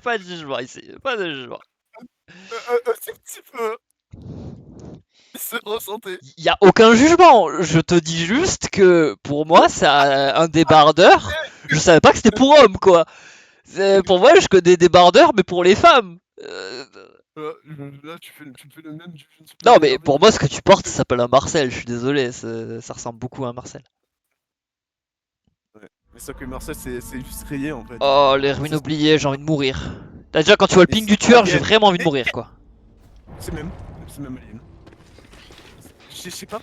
Pas de jugement ici, pas de jugement. C'est un petit peu. Se ressentait. Y a aucun jugement, je te dis juste que pour moi, c'est un débardeur. Je savais pas que c'était pour hommes, quoi. Pour moi, je connais des débardeurs, mais pour les femmes. Là, tu me fais le même, je ne suis pas Non, mais débardeur. pour moi, ce que tu portes, ça s'appelle un Marcel. Je suis désolé, ça ressemble beaucoup à un Marcel. Ouais. Mais sauf que Marcel, c'est juste rayé en fait. Oh, les ruines C'est oubliées, j'ai envie de mourir. T'as déjà, quand tu vois le et ping c'est du tueur, j'ai alien. vraiment envie de Et mourir, quoi. c'est même alien. Je sais pas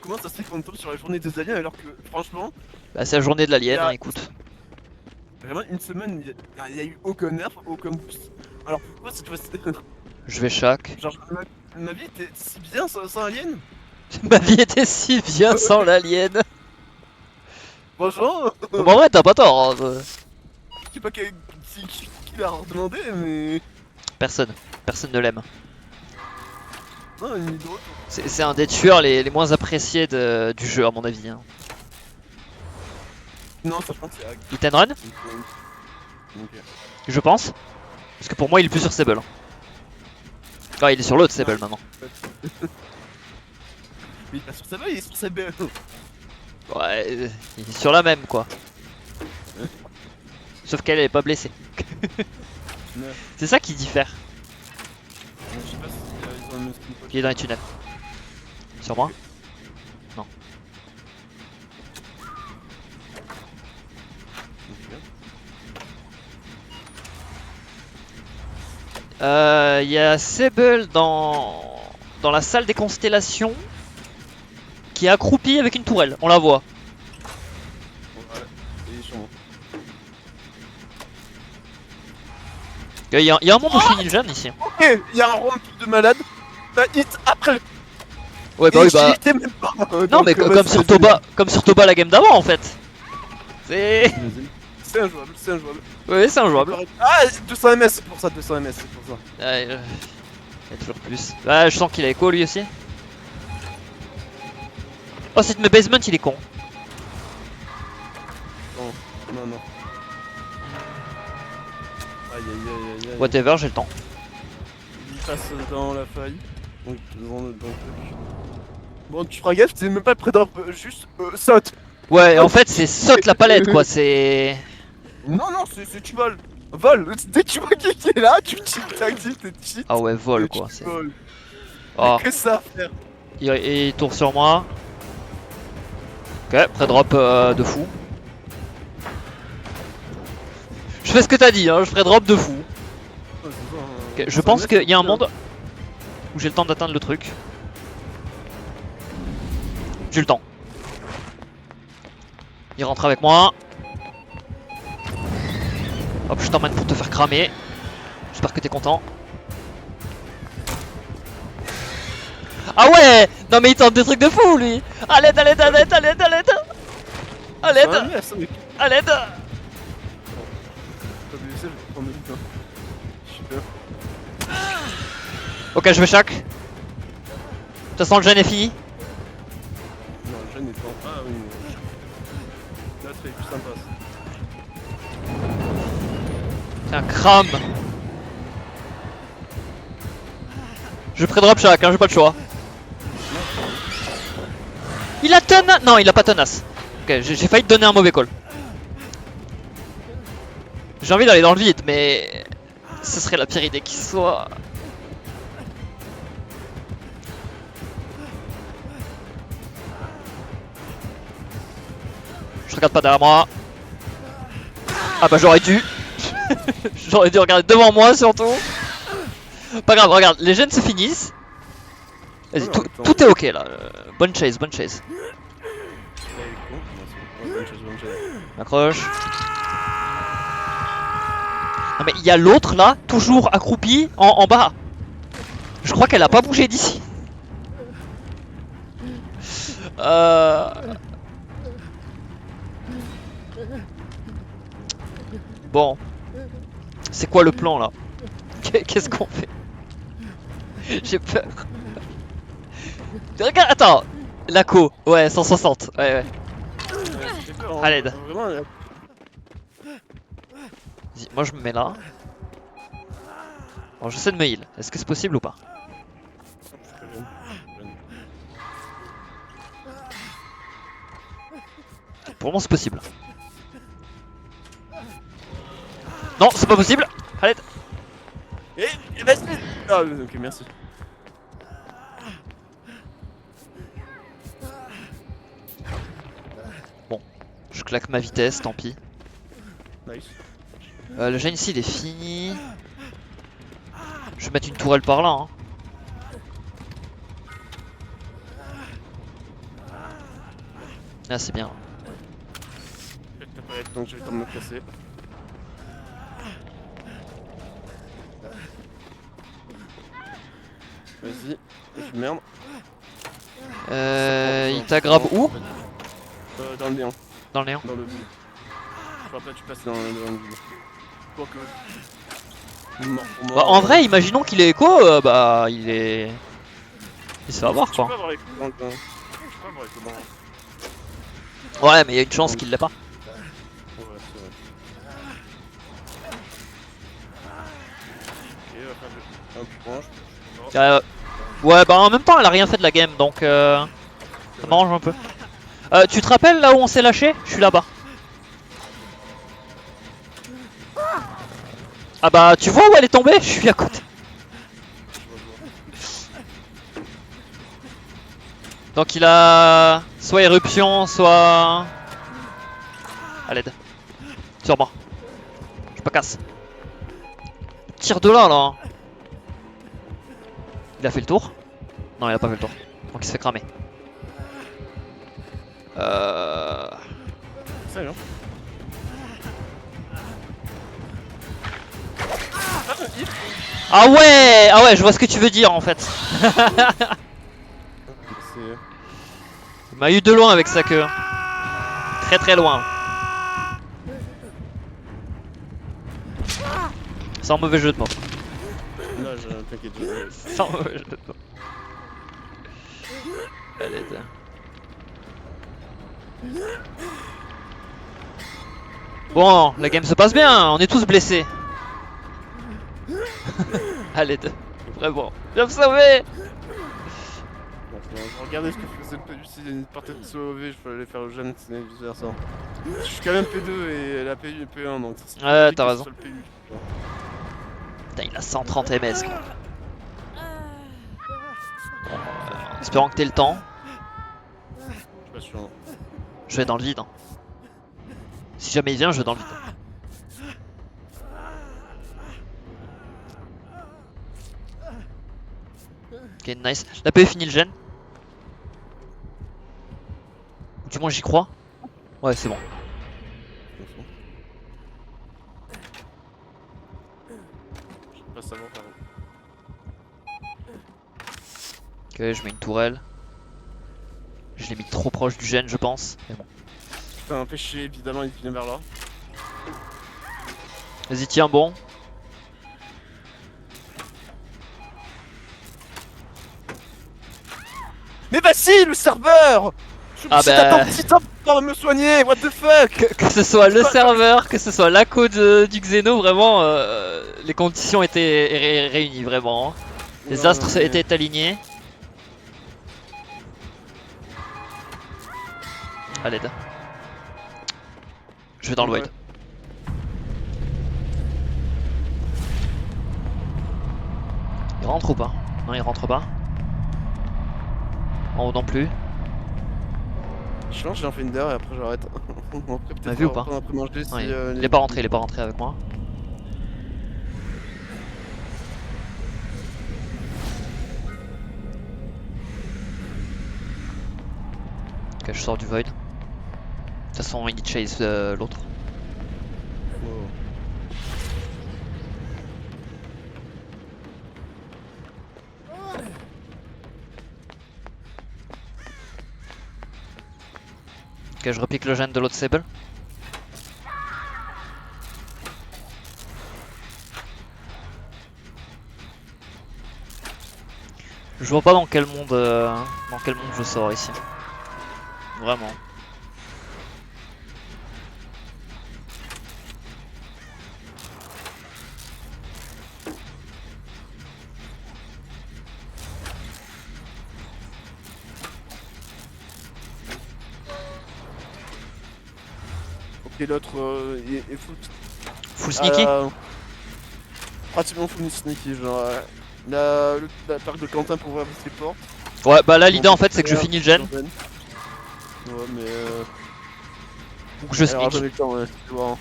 comment ça se fait qu'on tombe sur la journée des aliens alors que franchement, Bah, c'est la journée de il y l'alien, hein, a écoute. vraiment une semaine, il y a eu aucun nerf, aucun boost. Alors pourquoi cette fois-ci? Je vais chaque. Genre, ma vie était si bien sans alien? Ma vie était si bien sans l'alien. Franchement, Non, mais en vrai, t'as pas tort. Hein. je sais pas qui l'a redemandé, mais. Personne. Personne ne l'aime. Non, une hydro. C'est un des tueurs les moins appréciés du jeu, à mon avis. Hein. Non, ça je pense que c'est Hag. Hit and run, Ok. je pense. Parce que pour moi, il est plus sur Sable. Ah, il est sur l'autre Sable Ouais. maintenant. Mais il est pas sur sa veille, il est sur sa belle. Ouais, il est sur la même, quoi. Sauf qu'elle est pas blessée. Ouais. C'est ça qui diffère. Je sais pas si ils ont un skin Il est dans les tunnels. Sur moi. Non. Il y a Sable dans la salle des constellations qui est accroupi avec une tourelle. On la voit. Ouais, il est sur moi. Il y a un monde où je suis une jeune ici. Ok, il y a un round de malade. Bah, hit après. Ouais, bah Et oui, j'y bah. étais même pas. Non, Donc, mais comme sur Toba la game d'avant en fait. C'est. C'est injouable, c'est injouable. Ouais, c'est injouable. Ah, 200 ms, c'est pour ça, 200 ms, c'est pour ça. Ouais, il y a toujours plus. Ouais, je sens qu'il a écho lui aussi. Oh, cette basement, il est con. Non, non, non. Aïe aïe aïe aïe aïe. Whatever, j'ai le temps. Il passe dans la faille. Donc, dans le truc. Bon, tu feras gaffe, c'est même pas près d'un. Juste saute. Ouais, en fait, c'est saute la palette quoi, c'est. Non, non, c'est tu voles. Vole. Dès que tu vois qui est là, tu actives tes cheats. Ah ouais, vol Et quoi. tu C'est. voles. Oh, Que ça à faire. il tourne sur moi. Ok, pré-drop de fou. Je fais ce que t'as dit, hein, je ferai drop de fou. Ok, je pense qu'il y a un monde où j'ai le temps d'atteindre le truc. J'ai le temps. Il rentre avec moi. Hop, je t'emmène pour te faire cramer. J'espère que t'es content. Ah ouais! Non mais il tente des trucs de fou lui! À l'aide, à l'aide, à l'aide, à l'aide, à l'aide! À l'aide! À l'aide! Ok, je vais chaque. De toute façon, le jeûne est fini. Non, le jeune est pas. Ah oui. Là, c'est plus sympa. Tiens, crame! Je pré-drop chaque, hein, j'ai pas le choix. Il a tenace! Non, il a pas tenace. Ok, j'ai failli te donner un mauvais call. J'ai envie d'aller dans le vide, mais ce serait la pire idée qui soit. Je regarde pas derrière moi. Ah bah j'aurais dû. J'aurais dû regarder devant moi surtout. Pas grave, regarde, les gènes se finissent. Vas-y, tout est ok là. Bonne chase, bonne chase. Accroche. Non mais il y a l'autre là, toujours accroupi en bas. Je crois qu'elle a pas bougé d'ici. Bon. C'est quoi le plan là? Qu'est-ce qu'on fait? J'ai peur. Regarde, attends. Laco, ouais, 160. Ouais, ouais. À l'aide. Vas-y, moi je me mets là. Bon, j'essaie de me heal. Est-ce que c'est possible ou pas? Pour le moment, c'est possible. Non, c'est pas possible. Allez. Et vas-y. Ah, ok, merci. Bon, je claque ma vitesse, tant pis. Nice. Le gène ici, il est fini. Je vais mettre une tourelle par là. Hein. Là, c'est bien. Donc je vais le temps de me casser. Vas-y, je merde. Il t'aggrabe où? Dans le néant. Dans le néant. Dans le vide. Après tu passes dans le vide. Quoique. Mort pour mort. Bah, en vrai, imaginons qu'il est écho, bah il est. Il se fait avoir Tu quoi. peux avoir écho dans le... Tu peux avoir écho dans... Ouais, mais il y a une chance qu'il l'ait pas. Ouais, c'est vrai. Ok, on va faire un point. Ouais, bah en même temps, elle a rien fait de la game donc ça m'arrange un peu. Tu te rappelles là où on s'est lâché? Je suis là-bas. Ah bah, tu vois où elle est tombée? Je suis à côté. Donc il a soit éruption, soit à l'aide. Sur moi. Je me casse. Tire de là là. Il a fait le tour? Non, il a pas fait le tour. Donc il se fait cramer. Salut. Ah ouais! Ah ouais, je vois ce que tu veux dire en fait. Il m'a eu de loin avec sa queue. Très très loin. Sans mauvais jeu de mots. Non, t'inquiète. Sans mauvais jeu de mots. Allez, bon, la game se passe bien, on est tous blessés. Allez, vraiment, viens me sauver. Regardez ce que je faisais le PU, si une partie de sauver, je peux aller faire le jeune, c'est vice versa. Je suis quand même P2 et la PU est P1 donc c'est Ouais, t'as raison. le PU. Putain, il a 130 ms quoi. En espérant que t'aies le temps. Je suis pas sûr. Je vais dans le vide. Hein. Si jamais il vient, je vais dans le vide. Ok, nice. La PE finit le gène. Ou du moins j'y crois. Ouais, c'est bon. Je peux pas savoir par contre. Ok, je mets une tourelle. Je l'ai mis trop proche du gène, je pense. Mais bon. Putain, un péché, évidemment, il vient vers là. Vas-y, tiens, bon. Mais bah si, le serveur! Ah Si bah... t'attends si temps pour me soigner, what the fuck! Que ce soit le serveur, que ce soit la code du Xeno, vraiment, les conditions étaient réunies, vraiment. Hein. Les astres étaient alignés. À l'aide. Je vais dans le void. Il rentre ou pas? Non, il rentre pas. En haut non plus. Je lance, j'ai un Finder et après j'arrête. On a vu ou pas? Après manger, si, Ouais, il est pas rentré avec moi. Ok, je sors du void. De toute façon, il chase l'autre. Oh. Ok, je repique le gène de l'autre Sable. Je vois pas dans quel monde je sors ici. Vraiment. et l'autre est Full sneaky. Pratiquement full sneaky, genre. La part de Quentin pour ouvrir ses portes. Ouais, bah là l'idée en fait c'est que je finis le gen. Ouais, mais Ou que je elle aura sneak. jamais le temps, ouais, tu vois.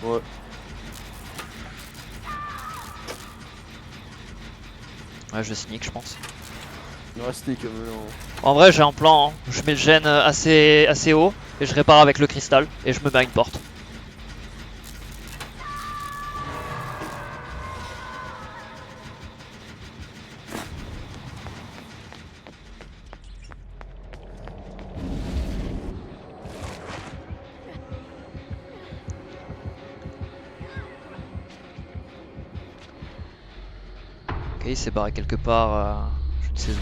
Ouais. Ouais, je sneak, je pense. Il reste sneak, mais non. En vrai, j'ai un plan. Hein. Je mets le gen assez haut et je répare avec le cristal et je me mets à une porte. Ok, il s'est barré quelque part, je ne sais où.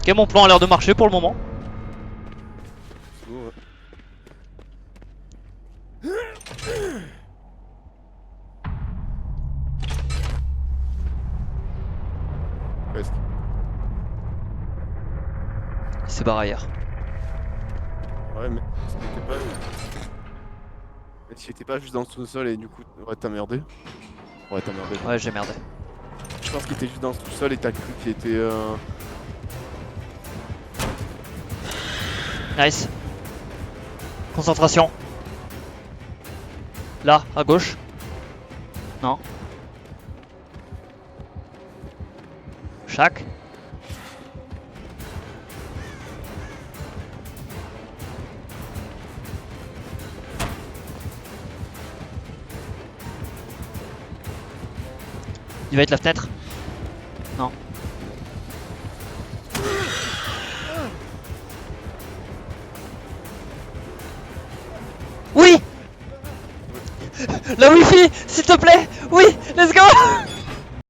Ok, mon plan a l'air de marcher pour le moment. C'est beau, ouais. Presque. Il s'est barré ailleurs. Ouais, mais c'était pas. Mais si t'étais pas juste dans le sous-sol et du coup. Ouais, t'as merdé. Ouais, t'as merdé. Ouais, j'ai merdé. Je pense qu'il était juste dans le sous-sol et t'as cru qu'il était. Nice. Concentration. Là, à gauche. Non. Chaque. Il va être la fenêtre. Non. Oui. La wifi, s'il te plaît. Oui, let's go.